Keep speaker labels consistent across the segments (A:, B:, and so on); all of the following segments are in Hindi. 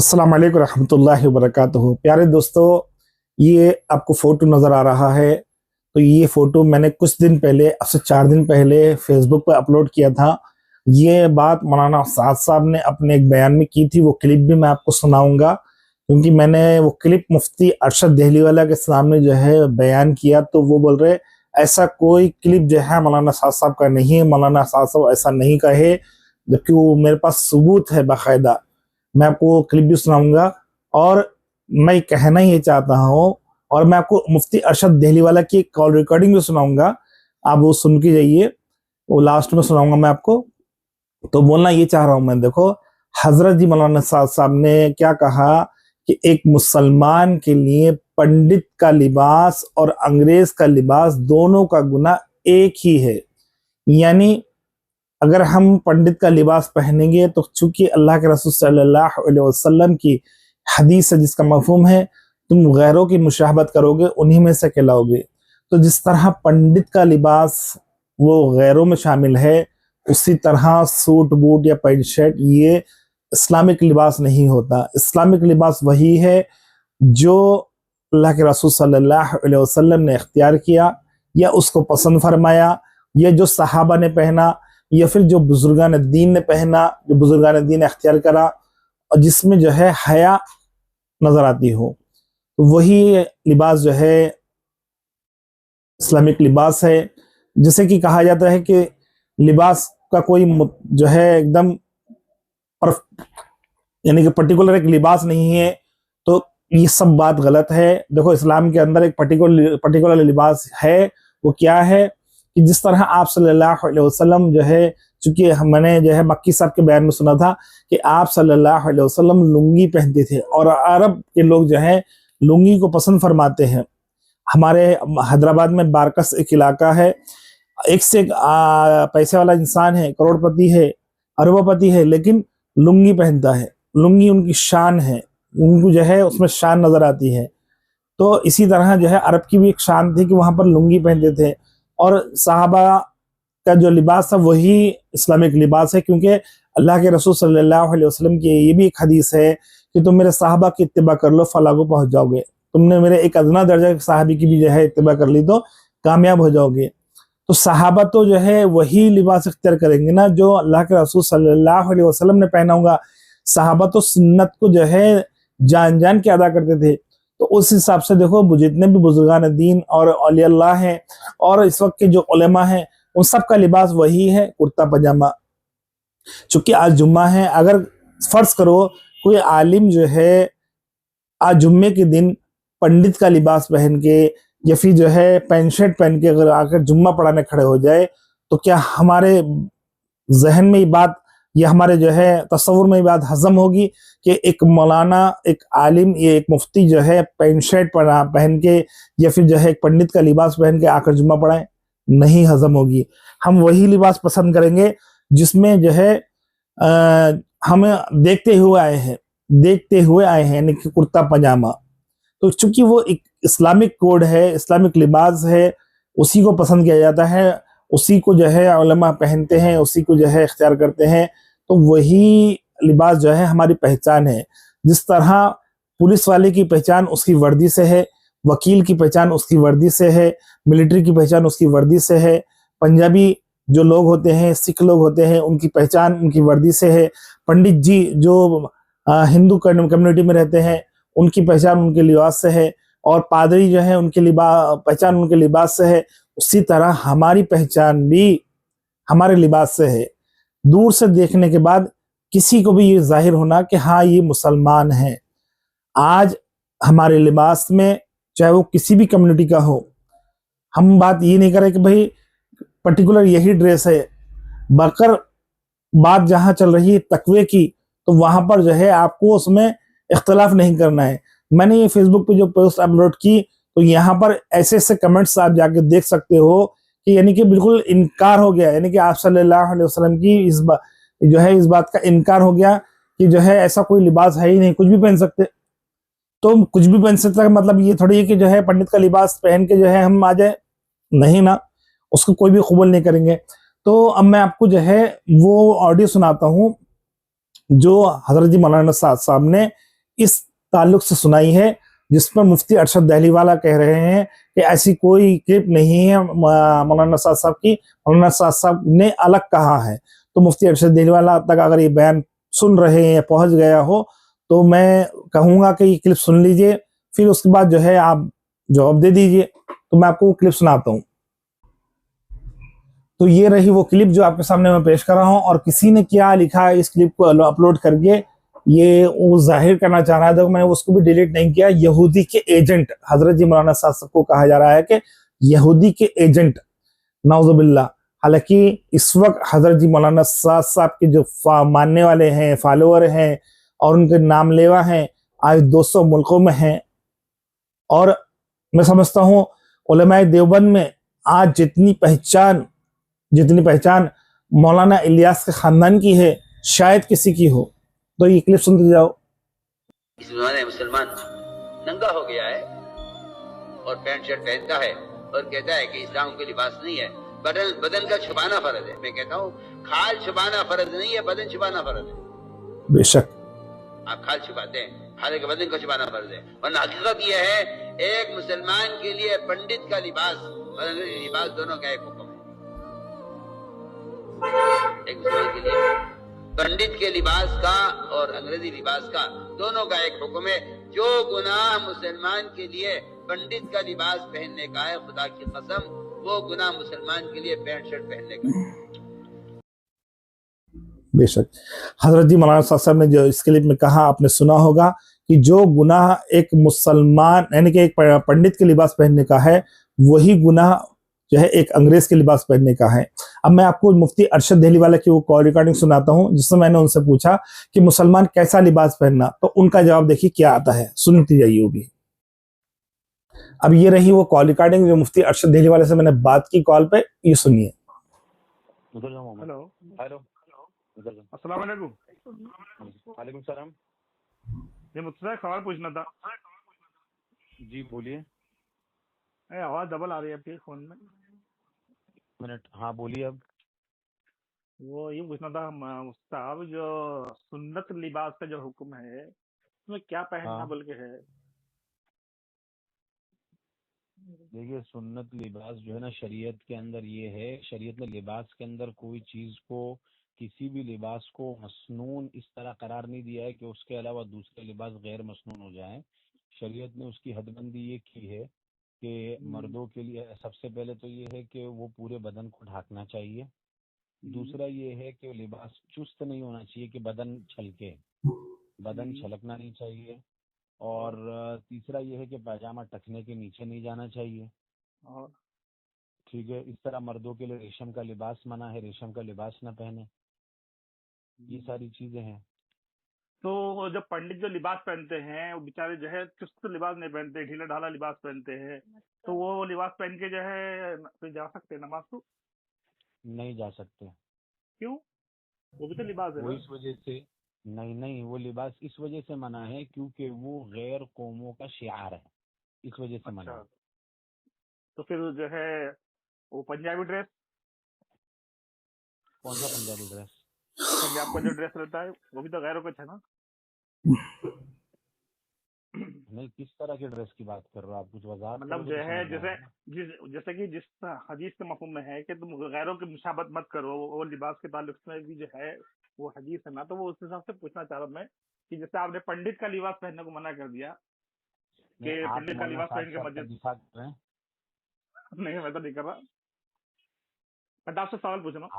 A: अस्सलाम वालेकुम रहमतुल्लाहि व बरकातुहू। प्यारे दोस्तों, ये आपको फ़ोटो नज़र आ रहा है। तो ये फ़ोटो मैंने कुछ दिन पहले, अब से 4 दिन पहले फेसबुक पर अपलोड किया था। ये बात मौलाना साद साहब ने अपने एक बयान में की थी। वो क्लिप भी मैं आपको सुनाऊँगा, क्योंकि मैंने वो क्लिप मुफ्ती अरशद देहलीवाला के सामने जो है बयान किया, तो वो बोल रहे ऐसा कोई क्लिप जो है मौलाना साद साहब का नहीं है, मौलाना साद साहब ऐसा नहीं कहे, जबकि वो मेरे पास सबूत है बाकायदा। मैं आपको क्लिप भी सुनाऊंगा और मैं कहना ये चाहता हूँ, और मैं आपको मुफ्ती अरशद देहलीवाला की कॉल रिकॉर्डिंग भी सुनाऊंगा। आप वो सुन के जाइए, वो लास्ट में सुनाऊंगा मैं आपको। तो बोलना ये चाह रहा हूं मैं, देखो हजरत जी मौलाना साद साहब ने क्या कहा कि एक मुसलमान के लिए पंडित का लिबास और अंग्रेज का लिबास दोनों का गुनाह एक ही है। यानी अगर हम पंडित का लिबास पहनेंगे तो चूंकि अल्लाह के रसूल सल्लल्लाहु अलैहि वसल्लम की हदीस है जिसका मफहूम है तुम गैरों की मुशाहबत करोगे, उन्हीं में से कहलाओगे। तो जिस तरह पंडित का लिबास वो गैरों में शामिल है, उसी तरह सूट बूट या पैंट शर्ट ये इस्लामिक लिबास नहीं होता। इस्लामिक लिबास वही है जो अल्लाह के रसूल सल्लल्लाहु अलैहि वसल्लम ने इख्तियार किया या उसको पसंद फरमाया, या जो सहाबा ने पहना, या फिर जो बुजुर्गान दीन ने पहना, जो बुजुर्गान दीन ने अख्तियार करा, और जिसमें जो है हया नजर आती हो, तो वही लिबास जो है इस्लामिक लिबास है। जैसे कि कहा जाता है कि लिबास का कोई जो है एकदम यानी कि पर्टिकुलर एक लिबास नहीं है, तो ये सब बात गलत है। देखो इस्लाम के अंदर एक पर्टिकुलर लिबास है। वो क्या है कि जिस तरह आप सल्लल्लाहु अलैहि वसल्लम जो है, चूंकि मैंने जो है मक्की साहब के बयान में सुना था कि आप सल्लल्लाहु अलैहि वसल्लम लुंगी पहनते थे, और अरब के लोग जो है लुंगी को पसंद फरमाते हैं। हमारे हैदराबाद में बारकस एक इलाका है, एक से एक पैसे वाला इंसान है, करोड़पति है, अरबपति है, लेकिन लुंगी पहनता है। लुंगी उनकी शान है, उनको जो है उसमें शान नजर आती है। तो इसी तरह जो है अरब की भी एक शान थी कि वहां पर लुंगी पहनते थे, और साहबा का जो लिबास था वही इस्लामिक लिबास है। क्योंकि अल्लाह के रसूल सल्लल्लाहु अलैहि वसल्लम की ये भी एक हदीस है कि तुम मेरे साहबा की इत्तिबा कर लो, फलाह को पहुंच जाओगे। तुमने मेरे एक अदना दर्जा के साहबी की भी जो है इत्तिबा कर ली तो कामयाब हो जाओगे। तो सहाबा तो जो है वही लिबास इख्तियार करेंगे ना जो अल्लाह के रसूल सल्लल्लाहु अलैहि वसल्लम ने पहना होगा। सहाबा तो सुन्नत को जो है जान जान के अदा करते थे। तो उस हिसाब से देखो जितने भी बुजुर्गान दीन और औलिया अल्लाह हैं और इस वक्त के जो उलेमा हैं, उन सब का लिबास वही है, कुर्ता पजामा। चूंकि आज जुम्मा है, अगर फर्ज करो कोई आलिम जो है आज जुम्मे के दिन पंडित का लिबास पहन के या फिर जो है पैंट शर्ट पहन के अगर आकर जुम्मा पढ़ाने खड़े हो जाए, तो क्या हमारे जहन में ये बात या हमारे जो है तस्वुर में ये बात हजम होगी कि एक मौलाना, एक आलिम, ये एक मुफ्ती जो है पैंट शर्ट पहन के या फिर जो है एक पंडित का लिबास पहन के आकर जुम्मा पढ़ाए? नहीं हजम होगी। हम वही लिबास पसंद करेंगे जिसमें जो है हम देखते हुए आए हैं, यानी कि कुर्ता पजामा। तो चूंकि वो एक इस्लामिक कोड है, इस्लामिक लिबास है, उसी को पसंद किया जाता है, उसी को जो है उलमा पहनते हैं, उसी को जो है इख्तियार करते हैं। तो वही लिबास जो है हमारी पहचान है। जिस तरह पुलिस वाले की पहचान उसकी वर्दी से है, वकील की पहचान उसकी वर्दी से है, मिलिट्री की पहचान उसकी वर्दी से है, पंजाबी जो लोग होते हैं, सिख लोग होते हैं, उनकी पहचान उनकी वर्दी से है, पंडित जी जो हिंदू कम्युनिटी में रहते हैं उनकी पहचान उनके लिबास से है, और पादरी जो है उनके पहचान उनके लिबास से है। उसी तरह हमारी पहचान भी हमारे लिबास से है। दूर से देखने के बाद किसी को भी ये जाहिर होना कि हाँ ये मुसलमान है। आज हमारे लिबास में चाहे वो किसी भी कम्युनिटी का हो, हम बात ये नहीं करें कि भाई पर्टिकुलर यही ड्रेस है। बकर बात जहां चल रही है तकवे की, तो वहां पर जो है आपको उसमें इख्तलाफ नहीं करना है। मैंने ये फेसबुक पे जो पोस्ट अपलोड की, तो यहाँ पर ऐसे ऐसे कमेंट्स आप जाके देख सकते हो कि यानी कि बिल्कुल इनकार हो गया, यानी कि आप सल्लल्लाहु अलैहि वसल्लम की इस बात का इनकार हो गया कि जो है ऐसा कोई लिबास है ही नहीं, कुछ भी पहन सकते। तो कुछ भी पहन सकता है मतलब ये थोड़ी है कि जो है पंडित का लिबास पहन के जो है हम आ जाए, नहीं ना, उसको कोई भी कबूल नहीं करेंगे। तो अब मैं आपको जो है वो ऑडियो सुनाता हूँ जो हजरत जी मौलाना साद साहब ने इस ताल्लुक से सुनाई है, जिस पर मुफ्ती अरशद दहली वाला कह रहे हैं कि ऐसी कोई क्लिप नहीं है मौलाना साद साहब की, मौलाना साद साहब ने अलग कहा है। तो मुफ्ती अरशद दहली वाला तक अगर ये बयान सुन रहे हैं, पहुंच गया हो, तो मैं कहूँगा कि ये क्लिप सुन लीजिए, फिर उसके बाद जो है आप जवाब दे दीजिए। तो मैं आपको क्लिप सुनाता हूँ। तो ये रही वो क्लिप जो आपके सामने मैं पेश कर रहा हूँ। और किसी ने क्या लिखा है इस क्लिप को अपलोड करके, ये वो जाहिर करना चाह रहा है, तो मैंने उसको भी डिलीट नहीं किया। यहूदी के एजेंट हजरत जी मौलाना साद साहब को कहा जा रहा है कि यहूदी के एजेंट, नाउजुबिल्लाह। हालांकि इस वक्त हजरत जी मौलाना साद साहब के जो मानने वाले हैं, फॉलोअर हैं और उनके नाम लेवा हैं, आज 200 मुल्कों में हैं। और मैं समझता हूँ उलमाए देवबंद में आज जितनी पहचान मौलाना इलियास के खानदान की है, शायद किसी की हो। तो ये क्लिप सुनते जाओ।
B: इस जमाने मुसलमान नंगा हो गया है और पैंट शर्ट पहनता है और कहता है कि इस्लाम के लिबास नहीं है, बदन का छुपाना फर्ज है। मैं कहता हूँ खाल छुपाना फर्ज नहीं है, बदन छुपाना फर्ज है।
A: बेशक
B: आप खाल छुपाते हैं, हालांकि बदन का छुपाना फर्ज है। और हकीकत यह है, एक मुसलमान के लिए पंडित का लिबास और अंग्रेजी लिबास दोनों का एक हुक्म है। एक मुसलमान के लिए पंडित के लिबास का और अंग्रेजी लिबास का दोनों का एक हुक्म है। जो गुनाह मुसलमान के लिए पंडित का लिबास पहनने का है, खुदा की कसम वो गुनाह मुसलमान के लिए पैंट शर्ट पहनने का है।
A: बेशक हजरत जी मौलाना साहब ने जो इस क्लिप में कहा, आपने सुना होगा कि जो गुनाह एक मुसलमान यानी कि एक पंडित के लिबास पहनने का है, वही गुनाह जो है एक अंग्रेज के लिबास पहनने का है। अब मैं आपको मुफ्ती अरशद दहली वाला की वो कॉल रिकॉर्डिंग सुनाता हूं, जिसमें मैंने उनसे पूछा कि मुसलमान कैसा लिबास पहनना, तो उनका जवाब देखिए क्या आता है, सुनती जाइए वो भी। अब ये रही वो कॉल रिकॉर्डिंग जो मुफ्ती अरशद दहली वाले से मैंने बात की कॉल पे, ये सुनिए।
C: हेलो हेलो, अस्सलाम वालेकुम।
D: वालेकुम सलाम।
C: ये मुझसे एक सवाल पूछना था।
D: जी बोलिए।
C: आवाज डबल आ रही है आपके फोन में।
D: मिनट, हाँ बोलिए। अब
C: वो ये पूछना था साहब, जो सुन्नत लिबास का जो हुक्म है उसमें क्या पहनना
D: हाँ,
C: बोल के है?
D: देखिए सुन्नत लिबास जो है ना, शरीयत के अंदर ये है, शरीयत में लिबास के अंदर कोई चीज को, किसी भी लिबास को मसनून इस तरह करार नहीं दिया है कि उसके अलावा दूसरे लिबास गैर मसनून हो जाएं। शरीयत ने उसकी हदबंदी ये की है कि मर्दों के लिए सबसे पहले तो ये है कि वो पूरे बदन को ढकना चाहिए। दूसरा ये है कि लिबास चुस्त नहीं होना चाहिए कि बदन छलके, बदन छलकना नहीं चाहिए। और तीसरा ये है कि पैजामा टखने के नीचे नहीं जाना चाहिए।
C: और
D: ठीक है, इस तरह मर्दों के लिए रेशम का लिबास मना है, रेशम का लिबास ना पहने। ये सारी चीजें हैं।
C: तो जो पंडित जो लिबास पहनते हैं वो बेचारे जो है चुस्त लिबास नहीं पहनते, ढीला ढाला लिबास पहनते हैं, तो वो लिबास पहन के जो है तो जा सकते हैं नमाज को?
D: नहीं जा सकते।
C: क्यों? वो भी तो लिबास है
D: वो
C: ना।
D: इस वजह से नहीं, वो लिबास इस वजह से मना है क्योंकि वो गैर कौमों का शिआर है, इस वजह से मना है।
C: तो फिर जो है वो पंजाबी ड्रेस,
D: कौन सा पंजाबी ड्रेस?
C: पंजाब का जो ड्रेस रहता है वो भी तो गैरों का है ना।
D: नहीं, किस तरह के ड्रेस की बात कर रहे हो आप? कुछ वजाहत
C: मतलब
D: करोगे
C: जो
D: तो
C: है
D: समझ में आएगा।
C: जैसे कि जिस हदीस के मफहूम में है कि तुम गैरों की मुशाबत मत करो, वो लिबास के ताल्लुक में भी जो है वो हदीस है ना, तो वो उस हिसाब से पूछना चाह रहा हूँ मैं कि जैसे आपने पंडित का लिबास पहनने को मना कर दिया
D: नहीं,
C: कि
D: आप
C: पंडित का
D: मौलाना
C: लिबास
D: साहब
C: पहन के
D: साहब का
C: मस्जिद।
D: दिफा कर रहे हैं।
C: नहीं, मैं तो नहीं कर रहा, बट आपसे सवाल पूछ रहा हूँ।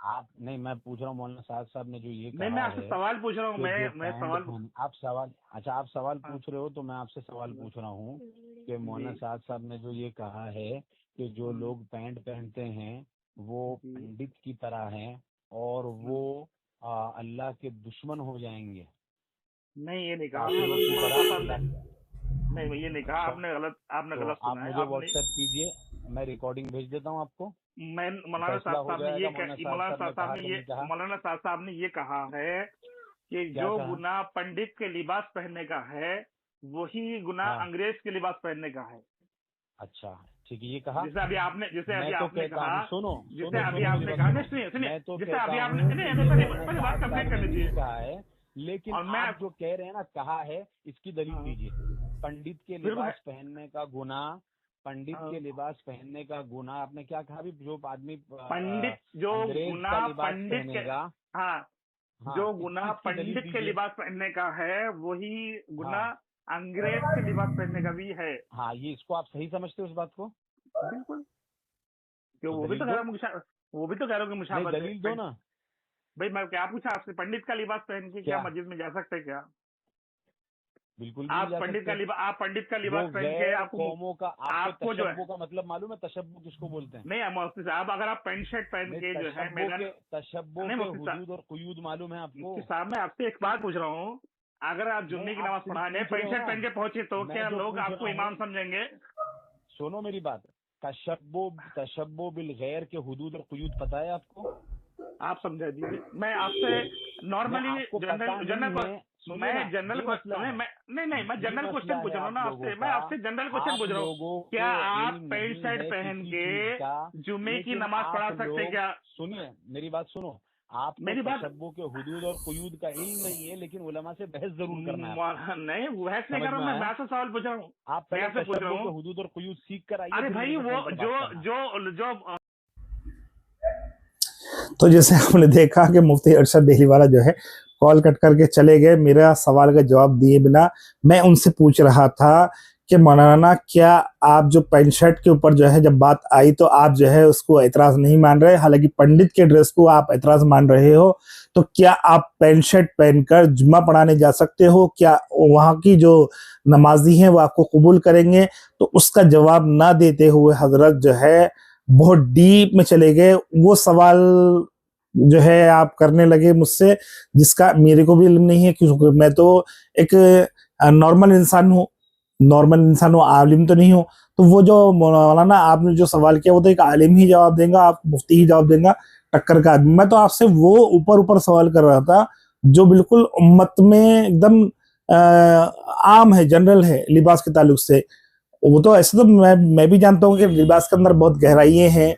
D: आप नहीं, मैं पूछ रहा हूँ मौलाना साहब ने जो ये
C: नहीं, मैं
D: कहा
C: आपसे
D: है
C: सवाल पूछ रहा हूँ।
D: कि जो
C: मैं
D: पैंट
C: सवाल।
D: पहन, आप सवाल, अच्छा आप सवाल
C: हाँ,
D: पूछ रहे हो तो मैं आपसे सवाल पूछ रहा हूँ कि मौलाना
C: जी
D: साहब ने जो ये कहा है कि जो लोग पैंट पहनते हैं वो
C: जी।
D: पंडित की तरह हैं और वो अल्लाह के दुश्मन हो जाएंगे,
C: नहीं, ये नहीं कहा
D: काफिरों की
C: मौलाना
D: तरह
C: साहब ने।
D: अल्लाह।
C: नहीं, ये नहीं कहा
D: अच्छा,
C: आपने
D: तो
C: गलत
D: आप
C: सुना है
D: मुझे
C: आपने।
D: व्हाट्सएप कीजिए, मैं रिकॉर्डिंग भेज देता हूँ आपको,
C: मैं मौलाना
D: फैसला हो जाएगा।
C: मौलाना साहब ने ये कहा है कि
D: क्या
C: जो
D: कहा?
C: गुनाह पंडित के लिबास पहनने का है वही गुनाह
D: हाँ,
C: अंग्रेज के लिबास पहनने का है।
D: अच्छा ठीक है, ये कहा।
C: जैसे अभी
D: मैं तो
C: आपने
D: कहता
C: कहा,
D: हूँ, सुनो
C: जैसे
D: सुनो
C: अभी
D: सुनो मेरी
C: आपने
D: बात
C: कहा,
D: सुनो।
C: नहीं सुनिए सुनिए,
D: मैं तो
C: जैसे
D: कहता
C: अभी आपने
D: हूँ कि
C: नहीं
D: जो
C: नहीं,
D: मौलाना
C: पहले बात
D: साहब
C: कंप्लीट
D: ने
C: करनी
D: नहीं
C: चाहिए।
D: कहा है लेकिन
C: और मैं
D: आप जो कह रहे हैं ना, कहा है, इसकी दलील दीजिए। पंडित के लिबास पहनने का गुनाह, पंडित के लिबास पहनने का गुनाह, आपने क्या कहा अभी, जो आदमी
C: पंडित जो
D: अंग्रेज
C: गुनाह
D: का लिबास
C: पंडित के
D: पहनेगा,
C: हाँ
D: हाँ,
C: जो गुनाह
D: इसकी दलील
C: पंडित के
D: दीजिए।
C: लिबास पहनने का है वही गुनाह
D: हाँ,
C: अंग्रेज के लिबास पहनने का भी है।
D: हाँ, ये इसको आप सही समझते हो इस बात को?
C: बिल्कुल, क्यों
D: तो
C: वो भी तो
D: दलील
C: कह रहा
D: दो।
C: हूँ वो भी तो कह रहा हूँ कि
D: नहीं,
C: मुशाबत है।
D: दलील दो ना।
C: भाई मैं क्या पूछा आपसे, पंडित का लिबास पहन के क्या
D: क्या?
C: मस्जिद में जा सकते हैं क्या?
D: बिल्कुल भी नहीं जा सकते।
C: आप पंडित का
D: वो
C: लिबास पहन के
D: गैर
C: आपको
D: कौमों का, आपको
C: आपको जो है
D: तशब्बुह का मतलब मालूम है? तशब्बुह किसको बोलते हैं?
C: नहीं मुफ्ती साहब, अगर आप पैंट शर्ट पहन
D: नहीं,
C: के जो है
D: तशब्बुह
C: मैदान,
D: के, तशब्बुह
C: नहीं
D: के
C: मुफ्ती साहब,
D: हुदूद और कुयूद मालूम है आपको?
C: मुफ्ती साहब मैं आपसे एक बात पूछ रहा हूँ, अगर आप जुम्मे
D: नहीं,
C: की
D: आप
C: नमाज
D: सिर्फ
C: पढ़ाने
D: पूछ रहे
C: पैंट
D: हो
C: शर्ट
D: ना।
C: पहन के पहुंचे तो
D: मैं
C: क्या
D: जो
C: लोग
D: पूछ
C: आपको
D: रहा
C: इमाम
D: हूँ,
C: समझेंगे?
D: सुनो मेरी बात। तशब्बुह बिल गैर के हुदूद और कुयूद पता है आपको?
C: आप समझा दीजिए। मैं आपसे नॉर्मली
D: आपको पता नहीं है, सुनिए
C: मैं
D: ना,
C: जनरल
D: ये मसला है।
C: मैं
D: ये
C: जनरल
D: मसला
C: क्वेश्चन पूछ
D: है
C: रहा हूँ ना
D: आप
C: आपसे,
D: लोगों
C: मैं
D: का।
C: आपसे जनरल क्वेश्चन
D: आप
C: पूछ रहा हूँ,
D: लोगों
C: क्या
D: को
C: आप
D: इल्म
C: पैंट
D: नहीं
C: शर्ट
D: है
C: पहन
D: किसी
C: के
D: चीज का,
C: जुम्मे की
D: लेकिन
C: नमाज पढ़ा
D: आप
C: सकते
D: लोग,
C: क्या?
D: सुनिए मेरी बात सुनो, आपको
C: मेरी बात
D: तशब्बुह के हुदूद और कुयूद का इल्म नहीं है, लेकिन उलमा से बहस जरूर करना है आपको।
C: नहीं बहस नहीं
D: समझ
C: कर रहा
D: में
C: हूँ, मैं
D: आया?
C: आपसे सवाल पूछ रहा हूँ।
D: आप
C: मैं
D: पहले
C: आपसे पूछ रहा
D: तशब्बुह के
C: हूँ,
D: हुदूद और कुयूद सीख कर आइए,
C: अरे
D: फिर
C: भाई
D: मेरे से
C: वो
D: फोन पर बात करना।
C: जो
A: तो जैसे आपने देखा कि मुफ्ती अरशद देहली वाला जो है कॉल कट करके चले गए मेरा सवाल का जवाब दिए बिना। मैं उनसे पूछ रहा था कि मौलाना क्या आप जो पैंट शर्ट के ऊपर जो है जब बात आई तो आप जो है उसको एतराज नहीं मान रहे, हालांकि पंडित के ड्रेस को आप एतराज मान रहे हो, तो क्या आप पैंट शर्ट पहनकर जुम्मा पढ़ाने जा सकते हो? क्या वहाँ की जो नमाजी हैं वो आपको कबूल करेंगे? तो उसका जवाब ना देते हुए हजरत जो है बहुत डीप में चले गए। वो सवाल जो है आप करने लगे मुझसे जिसका मेरे को भी इल्म नहीं है, क्योंकि मैं तो एक नॉर्मल इंसान हूँ, आलिम तो नहीं हूँ। तो वो जो मौलाना आपने जो सवाल किया वो तो एक आलिम ही जवाब देगा, आप मुफ्ती ही जवाब देगा, टक्कर का आदमी। मैं तो आपसे वो ऊपर ऊपर सवाल कर रहा था जो बिल्कुल उम्मत में एकदम आम है, जनरल है लिबास के ताल्लुक से। वो तो ऐसे तो मैं भी जानता हूँ कि लिबास के अंदर बहुत गहराइयाँ हैं,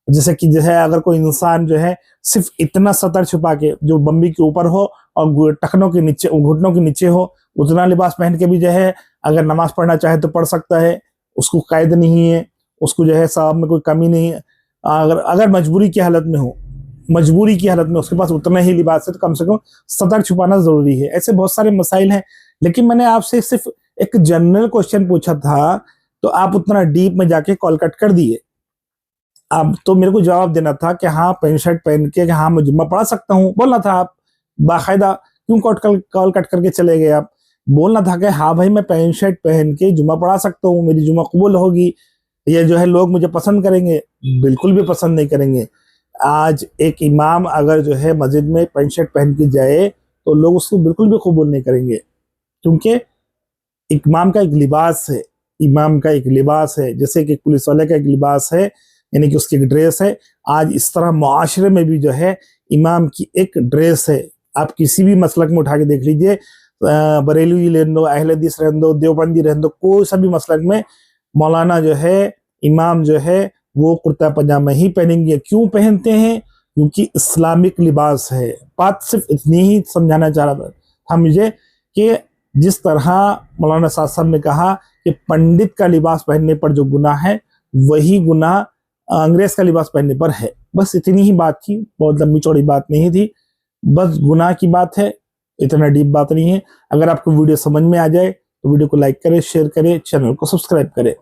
A: जैसे अगर कोई इंसान जो है सिर्फ इतना सतर छुपा के जो बम्बी के ऊपर हो और टखनों के नीचे, घुटनों के नीचे हो, उतना लिबास पहन के भी जो है अगर नमाज पढ़ना चाहे तो पढ़ सकता है, उसको कायद नहीं है, उसको जो है साहब में कोई कमी नहीं है। अगर मजबूरी की हालत में उसके पास उतना ही लिबास है तो कम से कम सतर छुपाना जरूरी है। ऐसे बहुत सारे मसाइल हैं, लेकिन मैंने आपसे सिर्फ एक जनरल क्वेश्चन पूछा था तो आप उतना डीप में जाके कॉल कट कर दिए। अब तो मेरे को जवाब देना था कि हाँ पैंट शर्ट पहन के हाँ मैं जुम्मा पढ़ा सकता हूँ, बोलना था आप बाकायदा। क्यों कॉल कट करके चले गए आप? बोलना था कि हाँ भाई मैं पैंट शर्ट पहन के जुम्मा पढ़ा सकता हूँ, मेरी जुम्मा कबूल होगी, ये जो है लोग मुझे पसंद करेंगे। बिल्कुल भी पसंद नहीं करेंगे। आज एक इमाम अगर जो है मस्जिद में पैंट शर्ट पहन के जाए तो लोग उसको बिल्कुल भी कबूल नहीं करेंगे, क्योंकि इमाम का एक लिबास है, जैसे कि पुलिस वाले का एक लिबास है, यानी कि उसकी एक ड्रेस है। आज इस तरह मुआशरे में भी जो है इमाम की एक ड्रेस है। आप किसी भी मसलक में उठा के देख लीजिए, बरेलवी रहने दो, अहले हदीस रहने दो, देवबंदी रहने दो, कोई सा भी मसलक में मौलाना जो है, इमाम जो है वो कुर्ता पजामा ही पहनेंगे। क्यों पहनते हैं? क्योंकि इस्लामिक लिबास है। बात सिर्फ इतनी ही समझाना चाह रहा था मुझे कि जिस तरह मौलाना साहब ने कहा कि पंडित का लिबास पहनने पर जो गुनाह है वही गुनाह अंग्रेज का लिबास पहनने पर है। बस इतनी ही बात थी, बहुत लंबी चौड़ी बात नहीं थी, बस गुनाह की बात है, इतना डीप बात नहीं है। अगर आपको वीडियो समझ में आ जाए तो वीडियो को लाइक करें, शेयर करें, चैनल को सब्सक्राइब करें।